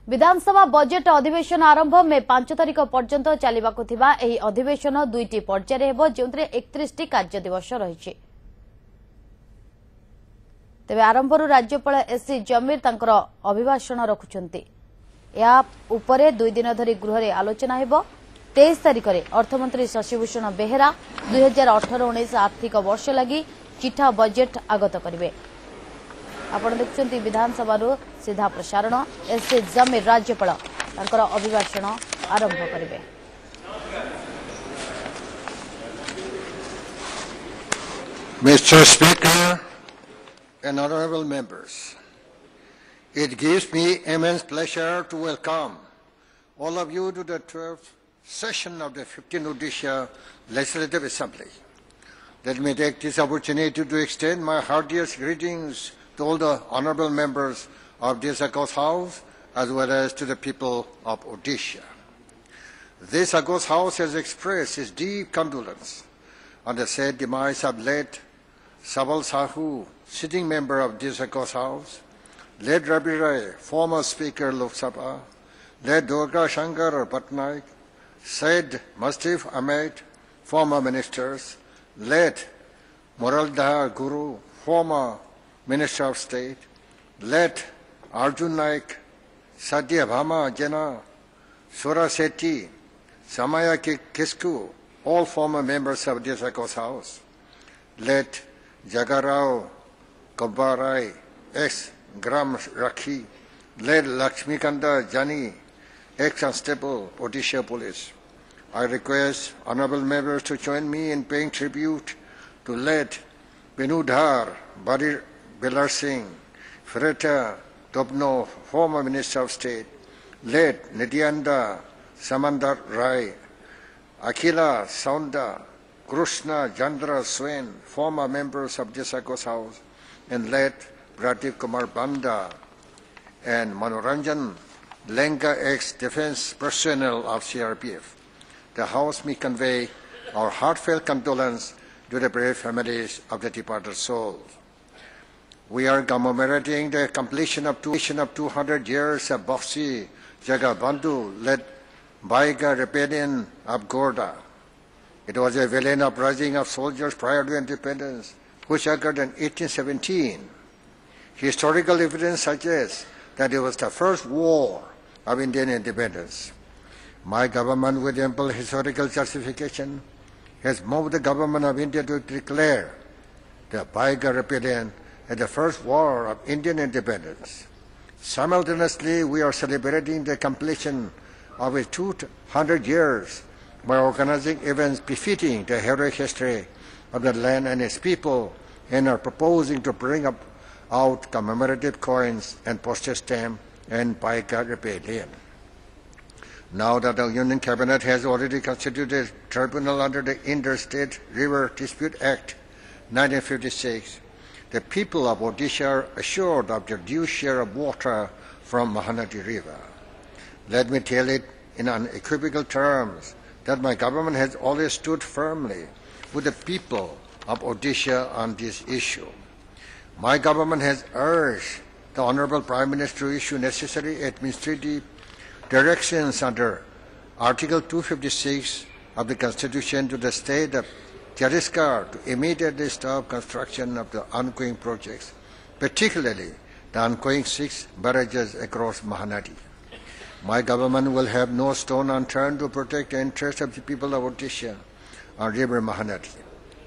विधानसभा budget अधिवेशन आरंभ मे 5 तारिख पर्यंत चलिबाकु थिबा एही अधिवेशन दुईटी पर्याय हेबो जेउंतरे 31 कार्य दिवस रहिछि। तेबे आरंभरु राज्यपाल s.c.jamir तांकर अभिभाषण रखुछंती। या उपरे 2 दिन धरी गृह रे आलोचना हेबो। 23 तारिख रे अर्थमंत्री शशिभूषण बेहेरा 2018-19 आर्थिक वर्ष लागि चिठा बजेट आगत करिवे। आपण देखुछंती विधानसभा सीधा प्रसारण s.c.jamir राज्यपाल तांकर अभिभाषण आरंभ करिवे। Mr. Speaker and honorable members, it gives me immense pleasure to welcome all of you to the 12th session of the 15th Odisha Legislative Assembly. Let me take this opportunity to extend my heartiest greetings to all the honorable members of this August House as well as to the people of Odisha. This August House has expressed its deep condolence on the sad demise of late Sabal Sahu, sitting member of this August House, late Rabi Rai, former Speaker Lok Sabha, late Durga Shankar Patnaik, Said Mustif Ahmed, former ministers, late Moraldhar Guru, former Minister of State, late Arjun Naik, Satya Bhama Jena, Sura Sethi, Samaya Kisku, all former members of this August House, late Jagarao Kabbarai, ex-Gram Rakhi, late Lakshmikanda Jani, ex-Constable, Odisha Police. I request honorable members to join me in paying tribute to late Binudhar Barir Belar Singh, Freta Topno, former Minister of State, late Nityananda Samandar Rai, Akhila Saunda, Krishna Chandra Swain, former members of this August House, and late Pradeep Kumar Banda and Manoranjan Lenga, ex-defense personnel of CRPF. The House may convey our heartfelt condolence to the brave families of the departed souls. We are commemorating the completion of 200 years of Baksi Jagabandhu led Baiga rebellion of Gorda. It was a valiant uprising of soldiers prior to independence, which occurred in 1817. Historical evidence suggests that it was the first war of Indian independence. My government, with ample historical justification, has moved the government of India to declare the Baiga rebellion as the first war of Indian independence. Simultaneously, we are celebrating the completion of its 200 years by organizing events befitting the heroic history of the land and its people, and are proposing to bring out commemorative coins and postage stamp and Baiga rebellion. Now that the Union Cabinet has already constituted a tribunal under the Interstate River Dispute Act 1956, the people of Odisha are assured of their due share of water from Mahanadi River. Let me tell it in unequivocal terms that my government has always stood firmly with the people of Odisha on this issue. My government has urged the Honorable Prime Minister to issue necessary administrative directions under Article 256 of the Constitution to the state of Chhattisgarh to immediately stop construction of the ongoing projects, particularly the ongoing 6 barrages across Mahanadi. My government will have no stone unturned to protect the interests of the people of Odisha on River Mahanadi.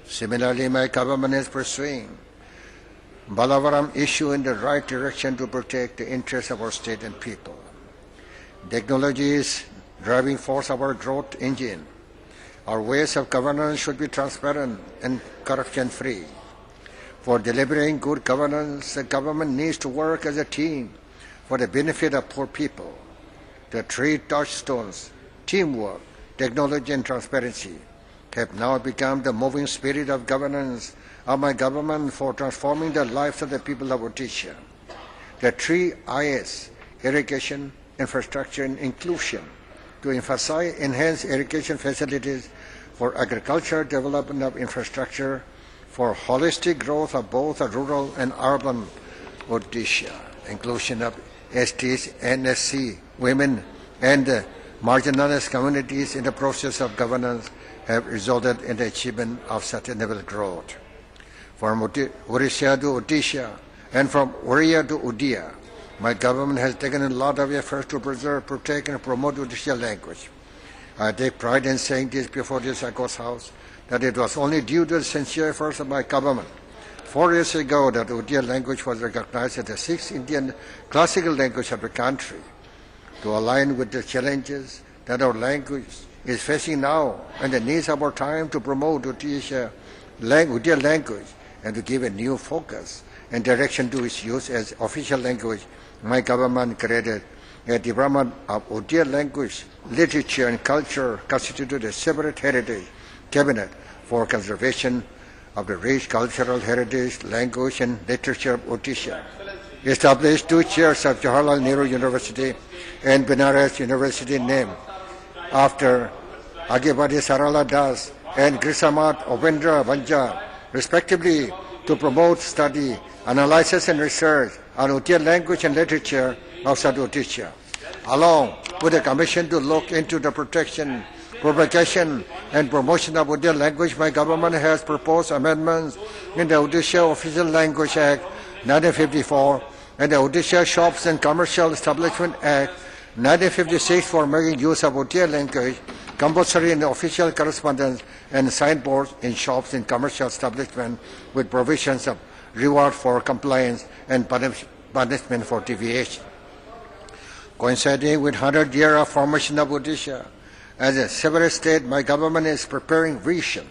Similarly, my government is pursuing Balavaram issue in the right direction to protect the interests of our state and people. Technology is driving force of our growth engine. Our ways of governance should be transparent and corruption-free. For delivering good governance, the government needs to work as a team for the benefit of poor people. The 3 touchstones, teamwork, technology, and transparency, have now become the moving spirit of governance of my government for transforming the lives of the people of Odisha. The 3 Is, irrigation, infrastructure, and inclusion, to emphasize enhanced irrigation facilities for agriculture, development of infrastructure, for holistic growth of both rural and urban Odisha, inclusion of STs and SC women, and marginalized communities in the process of governance have resulted in the achievement of sustainable growth. From Orissa to Odisha and from Oriya to Odia, my government has taken a lot of efforts to preserve, protect, and promote Odisha language. I take pride in saying this before this August House, that it was only due to the sincere efforts of my government 4 years ago that Odia language was recognized as the 6th Indian classical language of the country. To align with the challenges that our language is facing now and the needs of our time to promote Odia language and to give a new focus and direction to its use as official language, my government created a Department of Odia Language, Literature and Culture constituted a separate heritage cabinet for conservation of the rich cultural heritage, language and literature of Odisha. Established 2 chairs of Jawaharlal Nehru University and Benares University named after Agibadi Sarala Das and Grisamat Ovendra Vanja, respectively, to promote study, analysis and research on Odia language and literature outside Odisha, along with a commission to look into the protection, propagation and promotion of Odia language. My government has proposed amendments in the Odisha Official Language Act 1954 and the Odisha Shops and Commercial Establishment Act 1956 for making use of Odia language compulsory in the official correspondence and signboards in shops and commercial establishments with provisions of reward for compliance and punishment for deviation. Coinciding with 100 years of formation of Odisha, as a separate state, my government is preparing Vision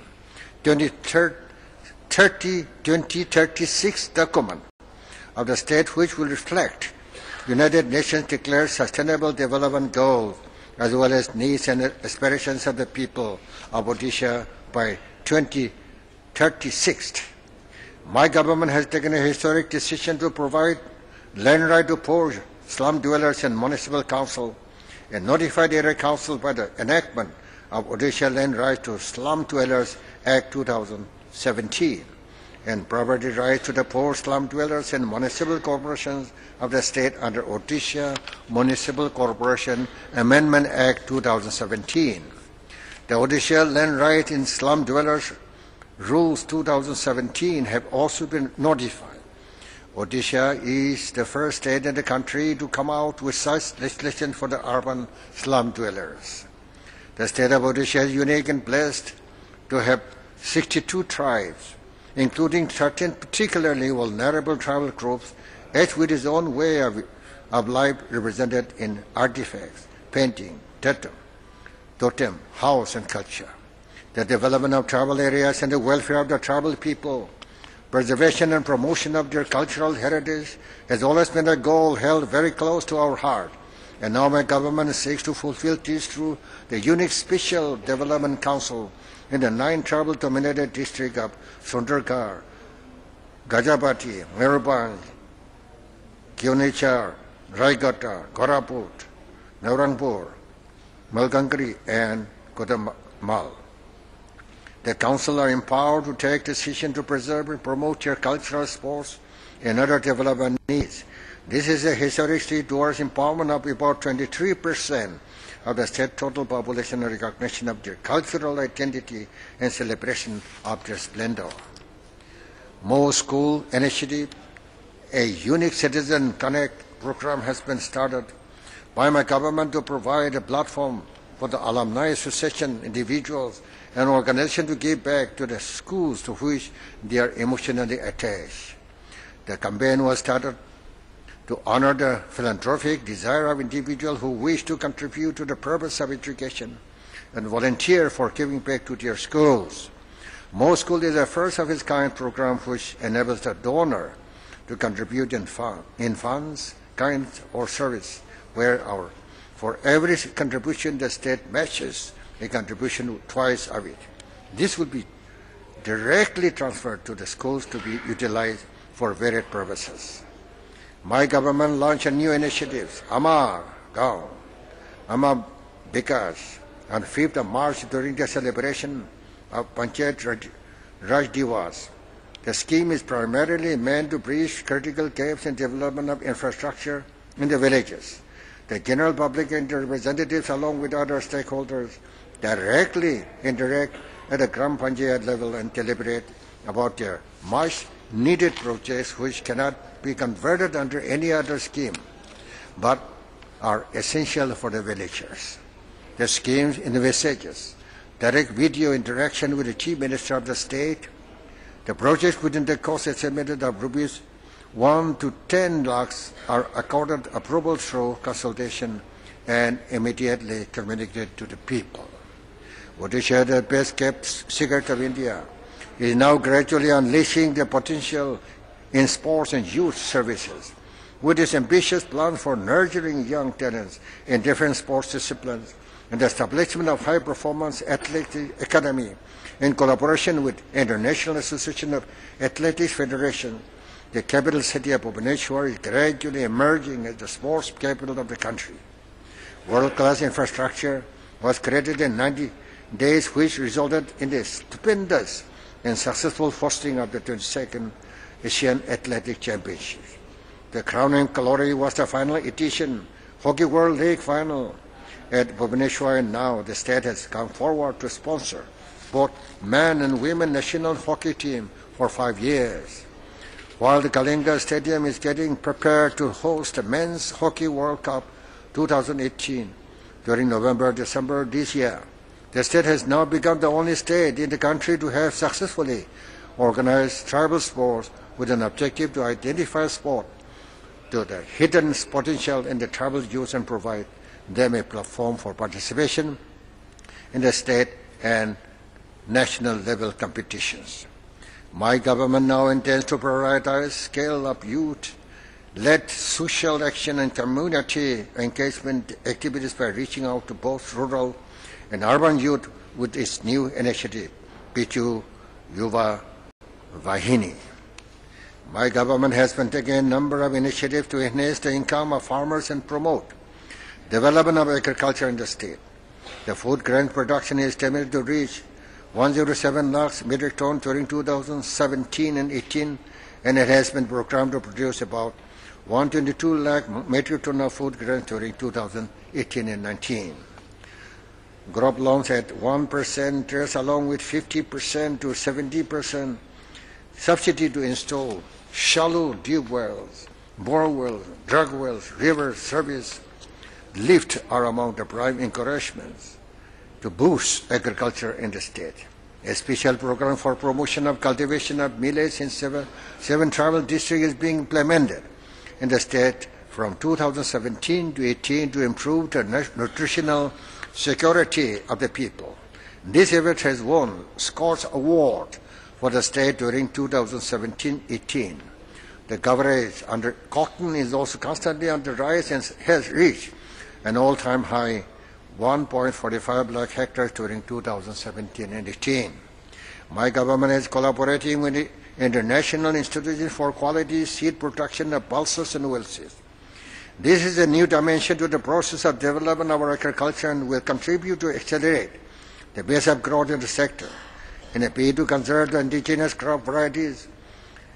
2036 document of the state which will reflect United Nations declared Sustainable Development Goals as well as needs and aspirations of the people of Odisha by 2036. My government has taken a historic decision to provide land right to poor slum dwellers and municipal council, a notified area council by the enactment of Odisha Land Right to Slum Dwellers Act 2017, and property rights to the poor slum dwellers and municipal corporations of the state under Odisha Municipal Corporation Amendment Act 2017. The Odisha Land Right in Slum Dwellers Rules 2017 have also been notified. Odisha is the first state in the country to come out with such legislation for the urban slum dwellers. The state of Odisha is unique and blessed to have 62 tribes, including 13 particularly vulnerable tribal groups, each with its own way of life represented in artifacts, painting, totem, house, and culture. The development of tribal areas and the welfare of the tribal people, preservation and promotion of their cultural heritage has always been a goal held very close to our heart. And now my government seeks to fulfill this through the unique Special Development Council in the 9 tribal-dominated districts of Sundargarh, Gajapati, Meerutbanj, Kyonechar, Raigata, Koraput, Navrangpur, Malgangri, and Kodamal. The council are empowered to take decisions to preserve and promote their cultural, sports, and other development needs. This is a historic step towards empowerment of about 23% of the state total population and recognition of their cultural identity and celebration of their splendor. More School Initiative, a unique Citizen Connect program has been started by my government to provide a platform for the alumni association, individuals, and organizations to give back to the schools to which they are emotionally attached. The campaign was started to honor the philanthropic desire of individuals who wish to contribute to the purpose of education and volunteer for giving back to their schools. More School is a first of its kind program which enables the donor to contribute in funds, kind, or service, for every contribution the state matches a contribution twice of it. This will be directly transferred to the schools to be utilized for various purposes. My government launched a new initiative, Amar Gaon, Amar Vikas, on 5th of March during the celebration of Panchayat Raj Divas. The scheme is primarily meant to bridge critical gaps in development of infrastructure in the villages. the general public and representatives along with other stakeholders directly interact at the Gram Panchayat level and deliberate about their much needed projects which cannot be converted under any other scheme but are essential for the villagers. The schemes envisages direct video interaction with the Chief Minister of the state. The projects within the cost estimated of rupees 1 to 10 lakhs are accorded approval through consultation and immediately communicated to the people. Odisha, the best kept secret of India, is now gradually unleashing the potential in sports and youth services. With its ambitious plan for nurturing young talents in different sports disciplines and the establishment of high-performance athletic academy in collaboration with International Association of Athletics Federation, the capital city of Bhubaneswar is gradually emerging as the sports capital of the country. World-class infrastructure was created in 90 days, which resulted in the stupendous and successful hosting of the 22nd Asian Athletic Championships. The crowning glory was the final edition Hockey World League final at Bhubaneswar, and now the state has come forward to sponsor both men and women national hockey team for 5 years. While the Kalinga Stadium is getting prepared to host the Men's Hockey World Cup 2018 during November-December this year, the state has now become the only state in the country to have successfully organized tribal sports with an objective to identify sport to the hidden potential in the tribal youth and provide them a platform for participation in the state and national level competitions. My government now intends to prioritize scale up youth-led social action and community engagement activities by reaching out to both rural and urban youth with its new initiative, Pichu Yuva Vahini. My government has been taking a number of initiatives to enhance the income of farmers and promote development of agriculture in the state. The food grain production is estimated to reach 107 lakhs metric ton during 2017 and 18, and it has been programmed to produce about 122 lakh metric ton of food grains during 2018 and 19. Crop loans at 1% interest along with 50% to 70% subsidy to install shallow deep wells, bore wells, drug wells, river service lift are among the prime encouragements to boost agriculture in the state. A special program for promotion of cultivation of millets in seven tribal districts is being implemented in the state from 2017 to 18 to improve the nutritional security of the people. This effort has won Scotch Award for the state during 2017-18. The coverage under cotton is also constantly on the rise and has reached an all-time high 1.45 lakh hectares during 2017 and 18. My government is collaborating with the International Institute for Quality Seed Production of pulses and oilseeds. This is a new dimension to the process of development of our agriculture and will contribute to accelerate the pace of growth in the sector. In a bid to conserve the indigenous crop varieties,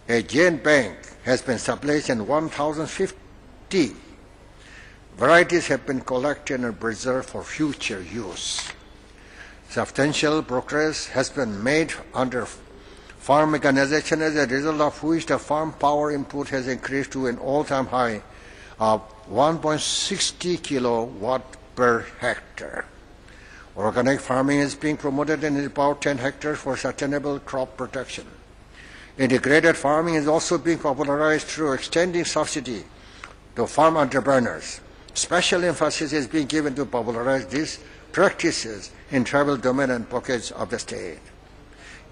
a gene bank has been established and 1,050 varieties have been collected and preserved for future use. Substantial progress has been made under farm mechanization, as a result of which the farm power input has increased to an all-time high of 1.60 kilowatt per hectare. Organic farming is being promoted in about 10 hectares for sustainable crop protection. Integrated farming is also being popularized through extending subsidy to farm entrepreneurs. Special emphasis is being given to popularize these practices in tribal domain and pockets of the state.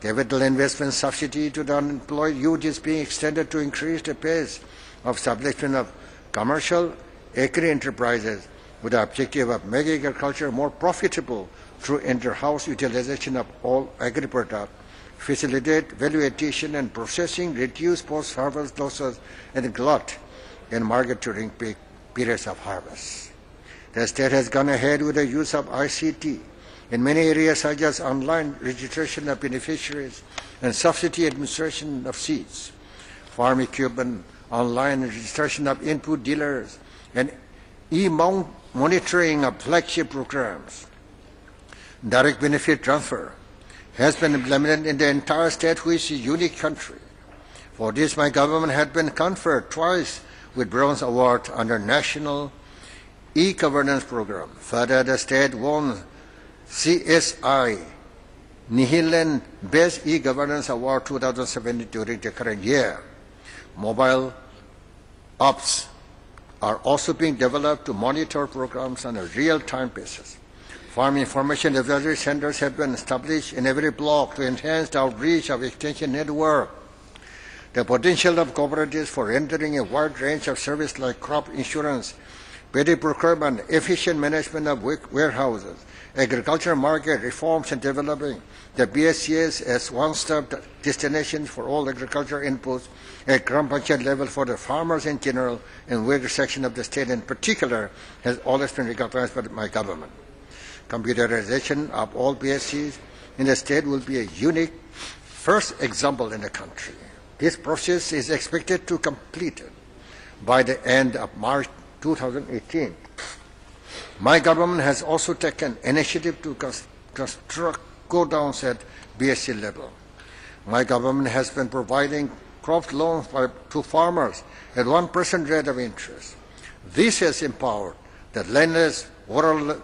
Capital investment subsidy to the unemployed youth is being extended to increase the pace of establishment of commercial agri-enterprises with the objective of making agriculture more profitable through inter-house utilization of all agri-products, facilitate value addition and processing, reduce post-harvest losses and glut in market during peak periods of harvest. The state has gone ahead with the use of ICT in many areas such as online registration of beneficiaries and subsidy administration of seeds, farm equipment, online registration of input dealers, and monitoring of flagship programs. Direct benefit transfer has been implemented in the entire state, which is a unique country. For this, my government had been conferred twice with Bronze Award under National E-Governance Program. Further, the state won CSI Nihilan Best E-Governance Award 2017 during the current year. Mobile apps are also being developed to monitor programs on a real-time basis. Farm information advisory centers have been established in every block to enhance the outreach of extension network. The potential of cooperatives for entering a wide range of services like crop insurance, paddy procurement, efficient management of warehouses, agricultural market reforms, and developing the BSCS as one-stop destination for all agricultural inputs at Gram Panchayat level for the farmers in general and various section of the state in particular has always been recognized by my government. Computerization of all BSCs in the state will be a unique first example in the country. This process is expected to complete by the end of March 2018. My government has also taken initiative to construct go-downs at BSC level. My government has been providing crop loans to farmers at 1% rate of interest. This has empowered the landless, rural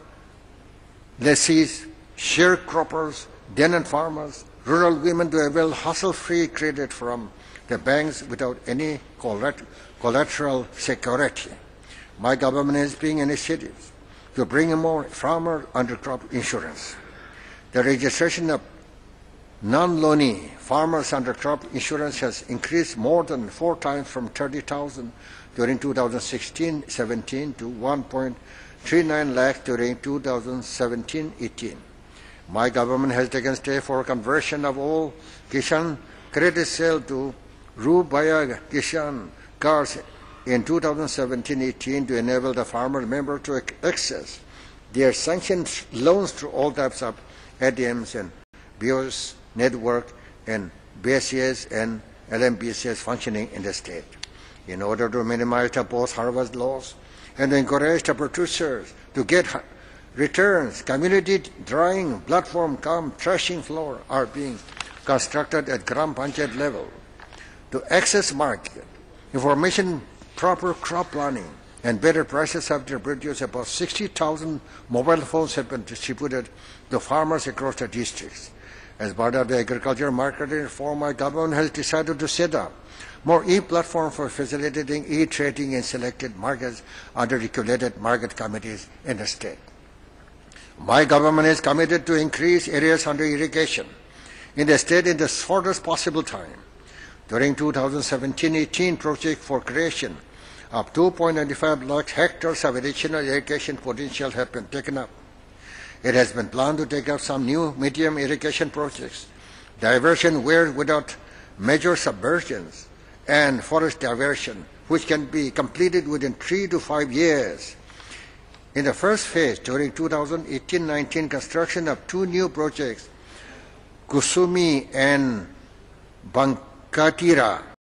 lessees, sharecroppers, tenant farmers, rural women to avail hassle-free credit from the banks without any collateral security. My government is taking initiatives to bring more farmers under crop insurance. The registration of non-loanee farmers under crop insurance has increased more than 4 times from 30,000 during 2016-17 to 1.39 lakh during 2017-18. My government has taken steps for conversion of all Kishan credit sale to Rubaya Kishan cards in 2017-18 to enable the farmer member to access their sanctioned loans through all types of ATMs and BOS network and BSCS and LMBCS functioning in the state. In order to minimize the post-harvest loss and encourage the producers to get returns, community drying platform cum threshing floor are being constructed at Gram Panchayat level. To access market, information, proper crop planning, and better prices have been produced. About 60,000 mobile phones have been distributed to farmers across the districts. As part of the agricultural marketing reform, my government has decided to set up more e-platforms for facilitating e-trading in selected markets under regulated market committees in the state. My government is committed to increase areas under irrigation in the state in the shortest possible time. During 2017-18 project for creation of 2.95 lakh hectares of additional irrigation potential have been taken up. It has been planned to take up some new medium irrigation projects, diversion where without major submersions, and forest diversion, which can be completed within 3 to 5 years. In the first phase, during 2018-19, construction of 2 new projects, Kusumi and Bankatira,